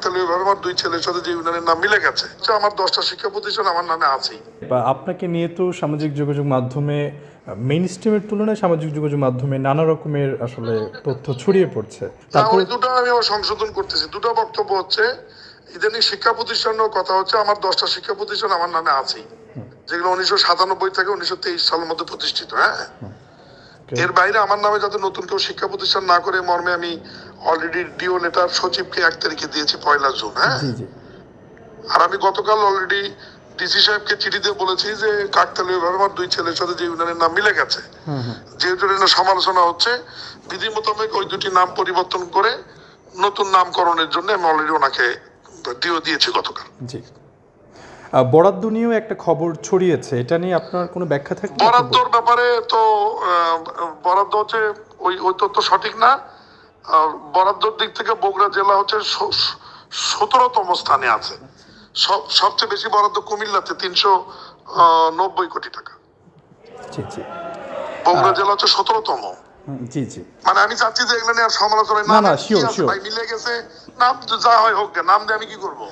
কাকতালীয় ভাবে আমার দুই ছেলের সাথে যে ইউনিয়নের নাম মিলে গেছে, আমার 10টা শিক্ষা প্রতিষ্ঠান আমার নামে আছেই। আপনাকে নিয়ে তো সামাজিক যোগাযোগ মাধ্যমে মেইন স্ট্রিমের তুলনায় সামাজিক যোগাযোগ মাধ্যমে নানা রকমের আসলে তথ্য ছড়িয়ে পড়ছে। তারপর ওই দুটো আমি আবার সংশোধন করতেছি। দুটো বক্তব্য হচ্ছে, ইদানিং শিক্ষা প্রতিষ্ঠানের কথা হচ্ছে আমার 10টা শিক্ষা প্রতিষ্ঠান আমার নামে আছেই, যেগুলো 1997 থেকে 1923 সালের মধ্যে প্রতিষ্ঠিত। হ্যাঁ, এর বাইরে আমার নামে যাতে নতুন কেউ শিক্ষা প্রতিষ্ঠান না করে মর্মে আমি অলরেডি ডিও লেটার সচিবকে 1 তারিখে দিয়েছি, 1 জুন। হ্যাঁ, জি জি আর আমি গতকাল অলরেডি ডিসি সাহেবকে চিঠি দিয়ে বলেছি যে কাকতালীয় ভাবে আমার দুই ছেলের সাথে যে ইউনিয়নের নাম মিলে গেছে, যেহেতু এটা সমালোচনা হচ্ছে, বিধি মোতাবেক ওই দুটি নাম পরিবর্তন করে নতুন নামকরণের জন্য আমি অলরেডি ওনাকে ডিও দিয়েছি গতকাল। জি বরাদ্দ নিয়েও একটা খবর ছড়িয়েছে, এটা নিয়ে আপনার কোনো ব্যাখ্যা থাকবে? বরাদ্দর ব্যাপারে তো বরাদ্দ হচ্ছে ওই তথ্য সঠিক না। বরাদ্দর দিক থেকে বগুড়া জেলা হচ্ছে 17তম স্থানে আছে। সবচেয়ে বেশি বরাদ্দ কুমিল্লাতে 390 কোটি টাকা। জি জি বগুড়া জেলা হচ্ছে 17তম। জি জি মানে আমি চাচ্ছি যে এগুলো নিয়ে আর সমালোচনা না, না, sure, sure. ভাই মিলে গেছে, নাম যা হয় হোক, নাম দিয়ে আমি কি করবো?